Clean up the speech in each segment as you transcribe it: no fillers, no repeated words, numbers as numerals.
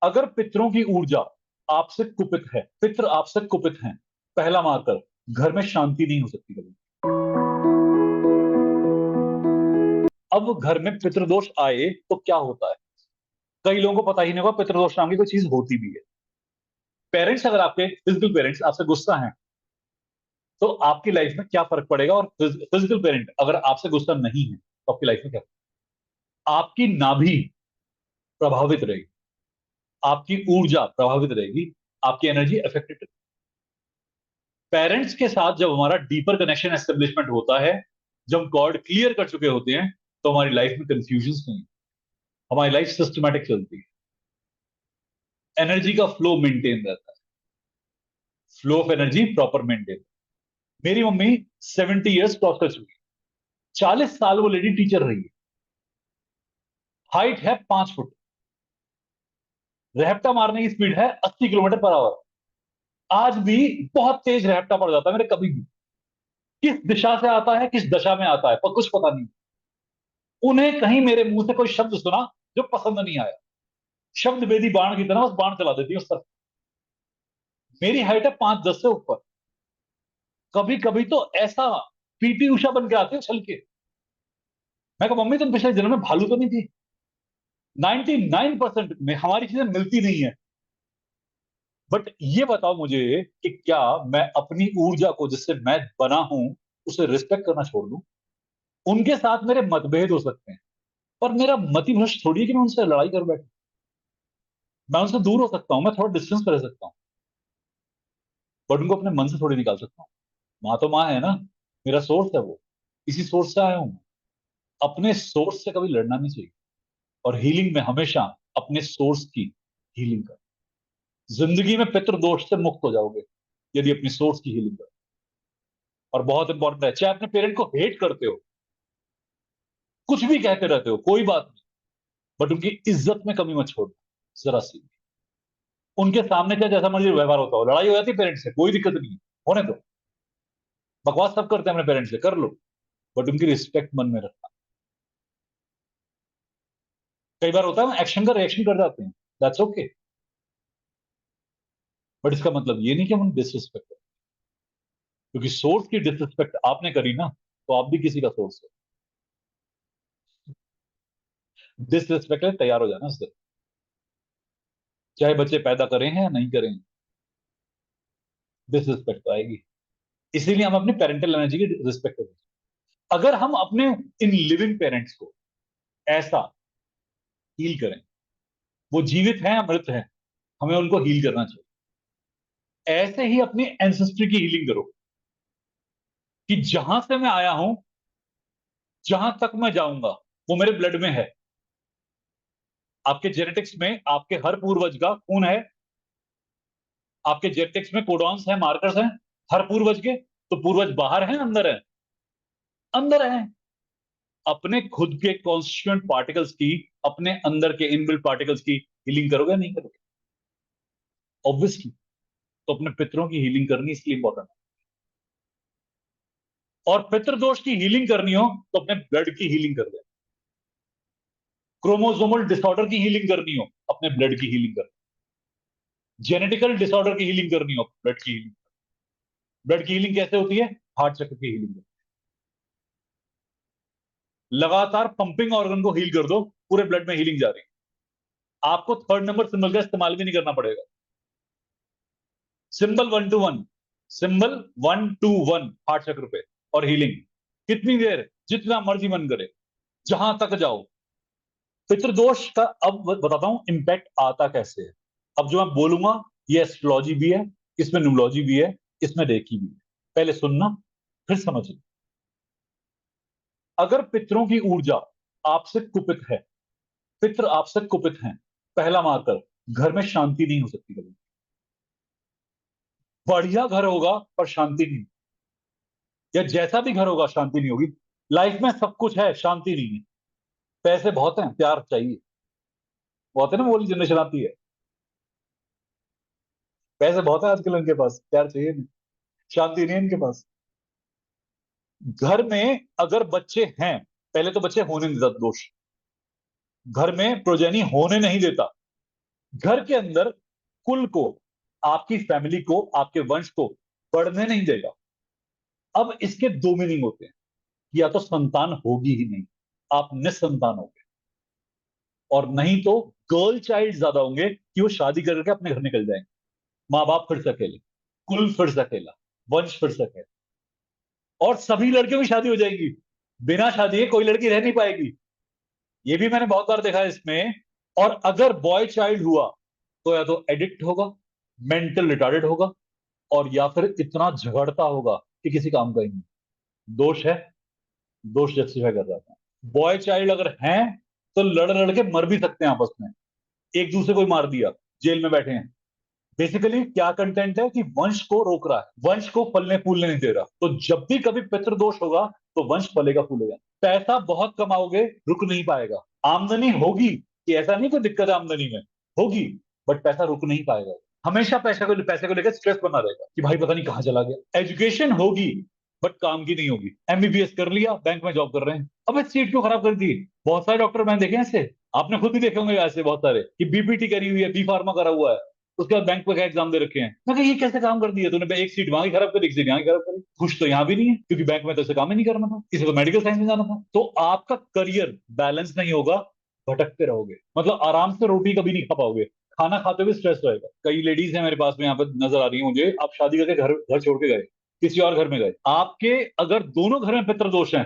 अगर पितरों की ऊर्जा आपसे कुपित है, पितर आपसे कुपित हैं, पहला मार्कर, घर में शांति नहीं हो सकती कभी। अब घर में पितृदोष आए तो क्या होता है? कई लोगों को पता ही नहीं होगा पितृदोष नाम की कोई चीज होती भी है। पेरेंट्स, अगर आपके फिजिकल पेरेंट्स आपसे गुस्सा हैं तो आपकी लाइफ में क्या फर्क पड़ेगा, और फिजिकल पेरेंट अगर आपसे गुस्सा नहीं है तो आपकी लाइफ में क्या? आपकी नाभि प्रभावित रहेगी, आपकी ऊर्जा प्रभावित रहेगी, आपकी एनर्जी अफेक्टेड। पेरेंट्स के साथ जब हमारा डीपर कनेक्शन एस्टेब्लिशमेंट होता है, जब गॉड क्लियर कर चुके होते हैं, तो हमारी लाइफ में कंफ्यूजन नहीं, हमारी लाइफ सिस्टमैटिक चलती है, एनर्जी का फ्लो मेंटेन रहता है, flow of energy proper maintain. मेरी मम्मी 70 ईयर्स क्रॉस कर चुकी है, 40 साल वो लेडी टीचर रही है, हाइट है 5 फुट, रेहप्टा मारने की स्पीड है 80 किलोमीटर पर आवर। आज भी बहुत तेज रेहप्टा पड़ जाता है मेरे, कभी भी किस दिशा से आता है, किस दशा में आता है, पर कुछ पता नहीं। उन्हें कहीं मेरे मुंह से कोई शब्द सुना जो पसंद नहीं आया, शब्द वेदी बाण की तरह बस बाण चला देती है उस तरफ। मेरी हाइट है 5'10" से ऊपर। कभी कभी तो ऐसा पीटी उषा बन के आते हो छल के। मैं कहा मम्मी तुम पिछले जन्म में भालू तो नहीं थी? 99% में हमारी चीजें मिलती नहीं है। बट ये बताओ मुझे कि क्या मैं अपनी ऊर्जा को, जिससे मैं बना हूं, उसे रिस्पेक्ट करना छोड़ दूं? उनके साथ मेरे मतभेद हो सकते हैं, पर मेरा मति भ्रष्ट थोड़ी है कि मैं उनसे लड़ाई कर बैठूं। मैं उनसे दूर हो सकता हूं, मैं थोड़ा डिस्टेंस पे रह सकता हूं, बट उनको अपने मन से थोड़ी निकाल सकता हूँ। माँ तो माँ है ना, मेरा सोर्स है वो, इसी सोर्स से आया हूं। अपने सोर्स से कभी लड़ना नहीं चाहिए, और हीलिंग में हमेशा अपने सोर्स की हीलिंग कर। जिंदगी में पितृदोष से मुक्त हो जाओगे यदि अपनी सोर्स की हीलिंग कर। और बहुत इंपॉर्टेंट है, चाहे अपने पेरेंट को हेट करते हो, कुछ भी कहते रहते हो, कोई बात नहीं, बट उनकी इज्जत में कमी मत छोड़ो जरा सी। उनके सामने क्या जैसा मर्जी व्यवहार होता हो, लड़ाई हो जाती है पेरेंट्स से, कोई दिक्कत नहीं है, होने दो। बकवास सब करते हैं अपने पेरेंट्स से, कर लो, बट उनकी रिस्पेक्ट मन में रखना। कई बार होता है एक्शन का रिएक्शन कर जाते हैं, दैट्स ओके, बट इसका मतलब ये नहीं कि हम डिसरिस्पेक्ट करें। क्योंकि सोर्स की डिसरिस्पेक्ट आपने करी ना, तो आप भी किसी का सोर्स हो। डिसरिस्पेक्ट है, तैयार हो जाना उससे, चाहे बच्चे पैदा करें हैं या नहीं करें, डिसरिस्पेक्ट तो आएगी। इसीलिए हम अपने पेरेंटल एनर्जी की रिस्पेक्ट करें। अगर हम अपने इन लिविंग पेरेंट्स को ऐसा हील करें, वो जीवित हैं या मृत हैं, हमें उनको हील करना चाहिए। ऐसे ही अपनी एंसेस्ट्री की हीलिंग करो, कि जहां से मैं आया हूं, जहां तक मैं जाऊंगा, वो मेरे ब्लड में है। आपके जेनेटिक्स में आपके हर पूर्वज का खून है, आपके जेनेटिक्स में कोडॉन्स हैं, मार्कर्स हैं हर पूर्वज के। तो पूर्वज बाहर हैं अंदर है? अंदर है। अपने खुद के कॉन्स्टिट्यूएंट पार्टिकल्स की, अपने अंदर के इनबिल्ट पार्टिकल्स की हीलिंग करोगे नहीं करोगे? ऑब्वियसली। तो अपने पितरों की हीलिंग करनी इसलिए इंपॉर्टेंट है। और पितृदोष की हीलिंग करनी हो तो अपने ब्लड की हीलिंग कर दे। क्रोमोसोमल डिसऑर्डर की हीलिंग करनी हो, अपने ब्लड की हीलिंग कर। जेनेटिकल डिसऑर्डर की हीलिंग करनी हो, ब्लड की हीलिंग। ब्लड की हीलिंग कैसे होती है? हार्ट चक्र की हीलिंग। लगातार पंपिंग ऑर्गन को हील कर दो, पूरे ब्लड में हीलिंग जा रही है। आपको थर्ड नंबर सिंबल का इस्तेमाल भी नहीं करना पड़ेगा। Symbol 1 to 1, symbol 1 to 1 heart चक्र पे, और हीलिंग कितनी देर, जितना मर्जी मन करे, जहां तक जाओ। पितृदोष का अब बताता हूं इंपैक्ट आता कैसे है। अब जो मैं बोलूंगा, ये एस्ट्रोलॉजी भी है, इसमें न्यूमरोलॉजी भी है, इसमें रेकी भी है। पहले सुनना, फिर समझना। अगर पितरों की ऊर्जा आपसे कुपित है, पितर आपसे कुपित हैं, पहला मार्कर, घर में शांति नहीं हो सकती कभी। बढ़िया घर होगा पर शांति नहीं, या जैसा भी घर होगा शांति नहीं होगी। लाइफ में सब कुछ है, शांति नहीं है। पैसे बहुत हैं, प्यार चाहिए। बहुत है ना, वो वाली जनरेशन आती है, पैसे बहुत है आजकल इनके पास, प्यार चाहिए नहीं, शांति नहीं है इनके पास। घर में अगर बच्चे हैं, पहले तो बच्चे होने नहीं देता दोष, घर में प्रोजेनी होने नहीं देता। घर के अंदर कुल को, आपकी फैमिली को, आपके वंश को बढ़ने नहीं देगा। अब इसके दो मीनिंग होते हैं, या तो संतान होगी ही नहीं, आप निसंतान होगे, और नहीं तो गर्ल चाइल्ड ज्यादा होंगे कि वो शादी करके अपने घर निकल जाएंगे, माँ बाप फिर से अकेले, कुल फिर से अकेला, वंश फिर से अकेला। और सभी लड़कियों की शादी हो जाएगी, बिना शादी के कोई लड़की रह नहीं पाएगी। ये भी मैंने बहुत बार देखा है इसमें। और अगर बॉय चाइल्ड हुआ तो या तो एडिक्ट होगा, मेंटल रिटार्डेड होगा, और या फिर इतना झगड़ता होगा कि किसी काम का ही नहीं। दोष है, दोष जस्टिफाई कर रहा था। बॉय चाइल्ड अगर हैं तो लड़ लड़ के मर भी सकते हैं आपस में, एक दूसरे को ही मार दिया, जेल में बैठे हैं। बेसिकली क्या कंटेंट है कि वंश को रोक रहा है, वंश को फलने फूलने नहीं दे रहा। तो जब भी कभी पितृदोष होगा तो वंश फलेगा फूलेगा। पैसा बहुत कमाओगे, रुक नहीं पाएगा। आमदनी होगी, कि ऐसा नहीं कोई दिक्कत है आमदनी में, होगी, बट पैसा रुक नहीं पाएगा। हमेशा पैसे को लेकर स्ट्रेस बना रहेगा कि भाई पता नहीं कहां चला गया। एजुकेशन होगी, बट काम की नहीं होगी। एमबीबीएस कर लिया, बैंक में जॉब कर रहे हैं, अब सीट क्यों खराब कर दी। बहुत सारे डॉक्टर मैंने देखे हैं ऐसे, आपने खुद भी देखे होंगे ऐसे बहुत सारे, कि बीपीटी करी हुई है, बी फार्मा करा हुआ है, उसके बाद बैंक का एग्जाम दे रखे हैं। मैं कहा ये कैसे काम कर दिया तूने, एक सीट वहां की खराब करी, एक सीट यहाँ की खराब करी। खुश तो यहाँ भी नहीं है, क्योंकि बैंक में तो इसे काम ही नहीं करना था, इसे तो मेडिकल साइंस में जाना था। तो आपका करियर बैलेंस नहीं होगा, भटकते रहोगे, मतलब आराम से रोटी कभी नहीं खा पाओगे, खाना खाते हुए स्ट्रेस रहेगा। कई लेडीज हैं मेरे पास में यहाँ पे नजर आ रही है मुझे, आप शादी करके घर घर छोड़ के गए, किसी और घर में गए, आपके अगर दोनों घर में पितृदोष हैं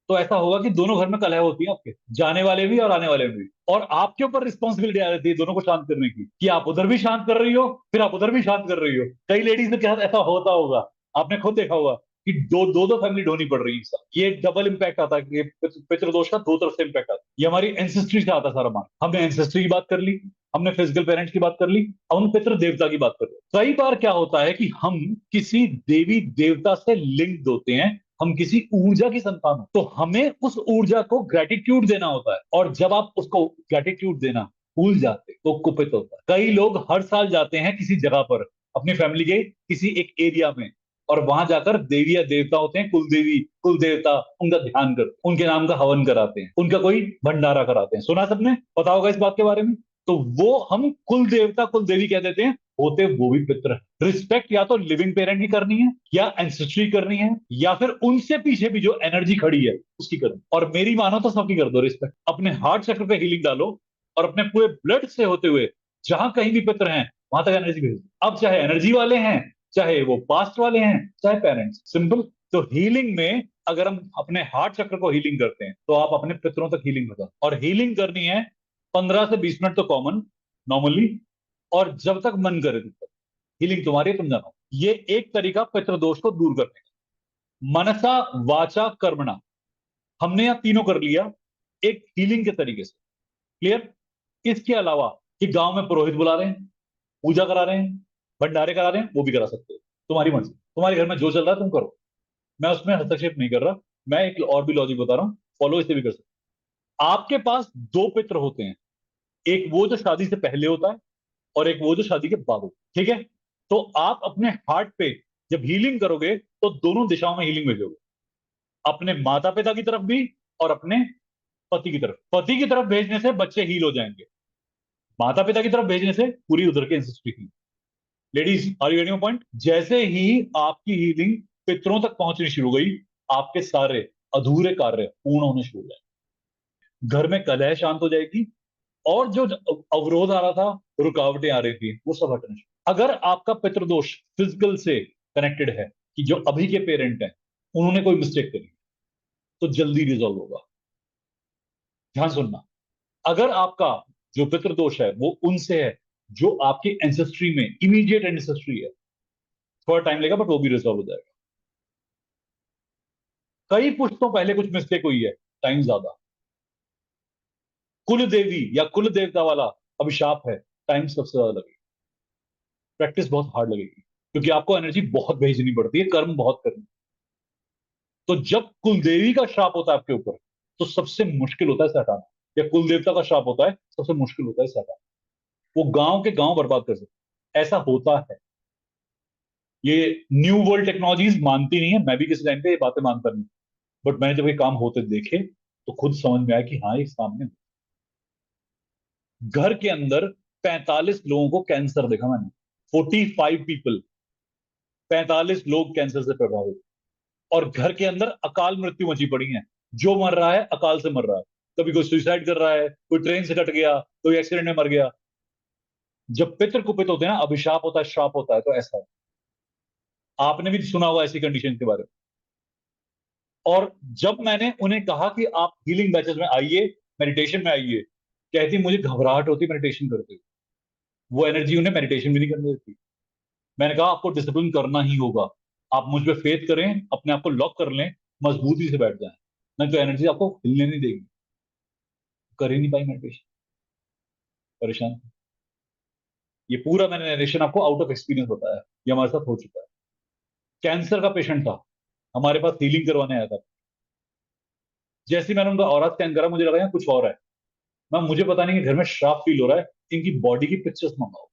तो ऐसा होगा कि दोनों घर में कलह होती है आपके, जाने वाले भी और आने वाले भी। और आपके ऊपर रिस्पॉन्सिबिलिटी आ जाती है दोनों को शांत करने की, कि आप उधर भी शांत कर रही हो, फिर आप उधर भी शांत कर रही हो। कई लेडीज के साथ ऐसा होता होगा, आपने खुद देखा होगा कि दो दो फैमिली ढोनी पड़ रही है एक साथ। ये डबल इम्पैक्ट आता है कि पितृदोष का दो तरफ से इम्पैक्ट आता है। ये हमारी एंसेस्ट्री से आता है सारा मान। हमने एंसेस्ट्री की बात कर ली, हमने फिजिकल पेरेंट्स की बात कर ली, अब हम पितृ देवता की बात कर रहे हैं। कई बार क्या होता है कि हम किसी देवी देवता से लिंक होते हैं, हम किसी ऊर्जा की संतान हो, तो हमें उस ऊर्जा को ग्रेटिट्यूड देना होता है। और जब आप उसको ग्रेटिट्यूड देना भूल जाते तो कुपित होता है। कई लोग हर साल जाते हैं किसी जगह पर, अपनी फैमिली के किसी एक एरिया में, और वहां जाकर देवी या देवता होते हैं, कुल देवी कुल देवता, उनका ध्यान कर, उनके नाम का हवन कराते हैं, उनका कोई भंडारा कराते हैं। सुना सबने, पता होगा इस बात के बारे में। तो वो हम कुल देवता कुल देवी कह देते हैं, होते वो भी पितर है। रिस्पेक्ट या तो लिविंग पेरेंट की करनी है, या एंसेस्ट्री करनी है, या फिर उनसे पीछे भी जो एनर्जी खड़ी है उसकी करनी। और मेरी मानो तो सबकी कर दो रिस्पेक्ट। अपने हार्ट चक्र पे हीलिंग डालो, और अपने पूरे ब्लड से होते हुए जहां कहीं भी पितर हैं वहां तक एनर्जी भेज दो। अब चाहे एनर्जी वाले हैं, चाहे वो पास्ट वाले हैं, चाहे पेरेंट्स, सिंपल। तो हीलिंग में अगर हम अपने हार्ट चक्र को हीलिंग करते हैं तो आप अपने पितरों तक हीलिंग बताओ। और हीलिंग करनी है 15 से 20 मिनट तो कॉमन, नॉर्मली, और जब तक मन करे तब तक हीलिंग तुम्हारी है, तुम जानो। ये एक तरीका पितृदोष को दूर करने का, मनसा वाचा कर्मणा, हमने यहां तीनों कर लिया एक हीलिंग के तरीके से। क्लियर। इसके अलावा कि गांव में पुरोहित बुला रहे हैं, पूजा करा रहे हैं, भंडारे करा रहे हैं, वो भी करा सकते हो, तुम्हारी मर्जी, तुम्हारे घर में जो चल रहा है तुम करो, मैं उसमें हस्तक्षेप नहीं कर रहा। मैं एक और भी लॉजिक बता रहा हूं, फॉलो इसे भी कर सकते हो। आपके पास दो पित्र होते हैं, एक वो जो शादी से पहले होता है, और एक वो जो शादी के बाद होता है, ठीक है। तो आप अपने हार्ट पे जब हीलिंग करोगे तो दोनों दिशाओं में हीलिंग भेजोगे, अपने माता पिता की तरफ भी और अपने पति की तरफ। पति की तरफ भेजने से बच्चे हील हो जाएंगे, माता पिता की तरफ भेजने से पूरी उधर की ancestry heal. Ladies are you getting point. जैसे ही आपकी हीलिंग पितरों तक पहुंचनी शुरू हो गई, आपके सारे अधूरे कार्य पूर्ण होने शुरू हो जाए, घर में कलह शांत हो जाएगी, और जो अवरोध आ रहा था, रुकावटें आ रही थी, वो सब हटने शुरू। अगर आपका पितृदोष फिजिकल से कनेक्टेड है, कि जो अभी के पेरेंट हैं उन्होंने कोई मिस्टेक करी, तो जल्दी रिजॉल्व होगा। ध्यान सुनना, अगर आपका जो पितृदोष है वो उनसे है जो आपकी एंसेस्ट्री में इमीडिएट एंसेस्ट्री है, थोड़ा टाइम लगेगा बट वो भी रिजॉल्व हो जाएगा। कई पुश्तों पहले कुछ मिस्टेक हुई है, टाइम ज्यादा। कुल देवी या कुल देवता वाला अभिशाप है, टाइम सबसे ज्यादा लगेगा, प्रैक्टिस बहुत हार्ड लगेगी, क्योंकि आपको एनर्जी बहुत भेजनी पड़ती है, कर्म बहुत करनी। तो जब कुल देवी का श्राप होता है आपके ऊपर, तो सबसे मुश्किल होता है इसे हटाना, या कुल देवता का श्राप होता है सबसे मुश्किल होता है इसे हटाना। वो गांव के गांव बर्बाद कर सकते, ऐसा होता है। ये न्यू वर्ल्ड टेक्नोलॉजीज मानती नहीं है, मैं भी किसी टाइम पे ये बातें मानता नहीं, बट मैंने जब ये काम होते देखे तो खुद समझ में आया कि हाँ ये सामने घर के अंदर 45 लोगों को कैंसर देखा मैंने, 45 पीपल, 45 लोग कैंसर से प्रभावित, और घर के अंदर अकाल मृत्यु मची पड़ी है। जो मर रहा है अकाल से मर रहा है, कभी कोई सुसाइड कर रहा है, कोई ट्रेन से कट गया, कोई एक्सीडेंट में मर गया। जब पितृ कुपित होते हैं ना, अभिशाप होता है, श्राप होता है, तो ऐसा है। आपने भी सुना होगा ऐसी कंडीशन के बारे में। और जब मैंने उन्हें कहा कि आप हीलिंग बैचेस में आइए, मेडिटेशन में आइए, कहती मुझे घबराहट होती मेडिटेशन करते हुए। वो एनर्जी उन्हें मेडिटेशन भी नहीं करने देती। मैंने कहा आपको डिसिप्लिन करना ही होगा, आप मुझ पे फेथ करें, अपने आप को लॉक कर लें, मजबूती से बैठ जाएं, नहीं तो एनर्जी आपको हिलने नहीं देगी। कर ही नहीं पाई मेडिटेशन, परेशान। ये पूरा मैंने नरेशन आपको आउट ऑफ एक्सपीरियंस बताया, ये हमारे साथ हो चुका है। कैंसर का पेशेंट था, हमारे पास हीलिंग करवाने आया था। जैसे ही मैंने उनका ऑरा स्कैन करा, मुझे लगा यहाँ कुछ और है। मैम मुझे पता नहीं कि घर में श्राप फील हो रहा है, इनकी बॉडी की पिक्चर्स मंगाओ।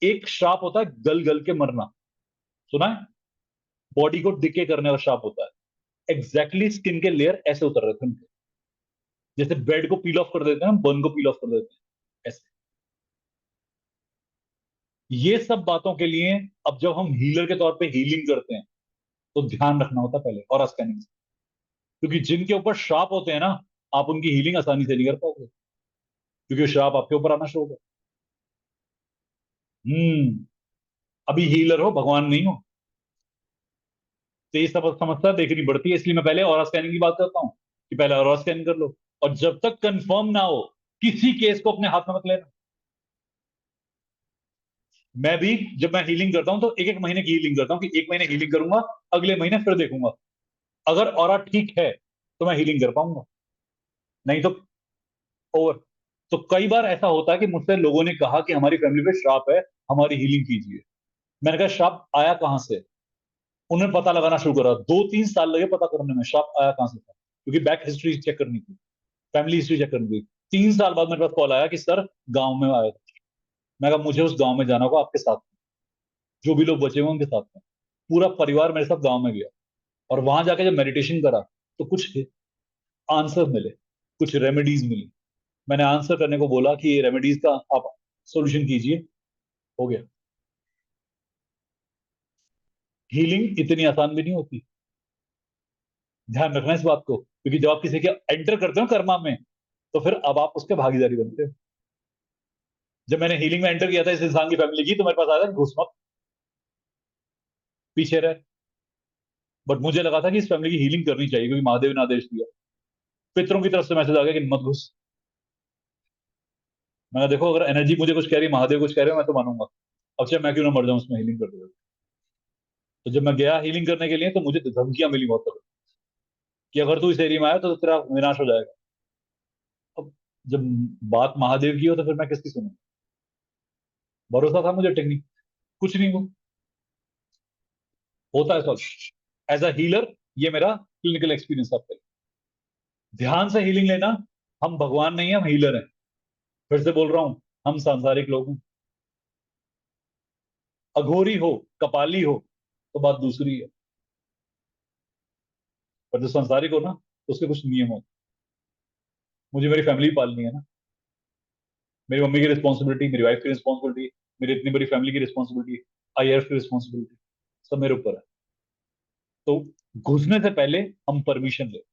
एक श्राप होता है गल गल के मरना, सुना है? बॉडी को डिके करने का श्राप होता है। एग्जैक्टली स्किन के लेयर ऐसे उतर रहे थे उनके, जैसे ब्रेड को पील ऑफ कर देते हैं, बन को पील ऑफ कर देते हैं, ऐसे। ये सब बातों के लिए अब जब हम हीलर के तौर पे हीलिंग करते हैं, तो ध्यान रखना होता है पहले और स्कैनिंग से। क्योंकि जिनके ऊपर श्राप होते हैं ना, आप उनकी हीलिंग आसानी से नहीं कर पाओगे, क्योंकि वो श्राप आपके ऊपर आना शुरू होगा। अभी हीलर हो, भगवान नहीं हो, तो ये सब समस्या देखनी पड़ती है। इसलिए मैं पहले ऑरा स्कैनिंग की बात करता हूँ कि पहले ऑरा स्कैन कर लो, और जब तक कंफर्म ना हो, किसी केस को अपने हाथ में मत लेना। मैं भी जब मैं हीलिंग करता हूं, तो एक एक महीने की हीलिंग करता हूँ, कि एक महीने हीलिंग करूंगा, अगले महीने फिर देखूंगा। अगर ऑरा ठीक है तो मैं हीलिंग कर पाऊंगा, नहीं तो ओवर। तो कई बार ऐसा होता है कि मुझसे लोगों ने कहा कि हमारी फैमिली पे श्राप है, हमारी हीलिंग कीजिए। मैंने कहा श्राप आया कहां से? उन्होंने पता लगाना शुरू करा, 2-3 साल लगे पता करने में श्राप आया कहां से था, क्योंकि बैक हिस्ट्री चेक करनी थी, फैमिली हिस्ट्री चेक करनी थी। 3 साल बाद मेरे पास कॉल आया कि सर गांव में आया था। मैं कहा मुझे उस गांव में जाना होगा आपके साथ, जो भी लोग बचे हुए उनके साथ में। पूरा परिवार मेरे साथ गांव में गया, और वहां जाके जब मेडिटेशन करा, तो कुछ आंसर मिले, कुछ रेमेडीज मिली। मैंने आंसर करने को बोला कि ये रेमेडीज का आप सोल्यूशन कीजिए, हो गया। हीलिंग इतनी आसान भी नहीं होती, ध्यान रखना इस बात को, क्योंकि जब आप किसी के एंटर करते हो कर्मा में, तो फिर अब आप उसके भागीदारी बनते हो। जब मैंने हीलिंग में एंटर किया था इस इंसान की फैमिली की, तो मेरे पास आया था घुस मत, पीछे रहे। बट मुझे लगा था कि इस फैमिली की हीलिंग करनी चाहिए, क्योंकि महादेव ने आदेश दिया। पितरों की तरफ से मैसेज आ गया कि मत घुस। मैंने देखो, अगर एनर्जी मुझे कुछ कह रही है, महादेव कुछ कह रहे हो, मैं तो मानूंगा। अब चाहे मैं क्यों ना मर जाऊं उसमें हीलिंग करते हुए। तो जब मैं गया हीलिंग करने के लिए, तो मुझे धमकियां मिली बहुत तगड़ी, कि अगर तू इस एरिया में आया तो तेरा विनाश हो जाएगा। अब जब बात महादेव की हो, तो फिर मैं किसकी सुनूं? भरोसा था मुझे टेक्निक, कुछ नहीं हुआ। होता है सब। एज अ हीलर, ये मेरा क्लिनिकल एक्सपीरियंस आपका। ध्यान से हीलिंग लेना। हम भगवान नहीं है, हम हीलर हैं। फिर से बोल रहा हूं, हम सांसारिक लोग हैं। अघोरी हो, कपाली हो, तो बात दूसरी है। पर जो सांसारिक हो ना, तो उसके कुछ नियम होते हैं। मुझे मेरी फैमिली पालनी है ना, मेरी मम्मी की रिस्पॉन्सिबिलिटी, मेरी वाइफ की रिस्पॉन्सिबिलिटी, मेरी इतनी बड़ी फैमिली की रिस्पॉन्सिबिलिटी, आईआरएफ की रिस्पॉन्सिबिलिटी, सब मेरे ऊपर है। तो घुसने से पहले हम परमिशन ले।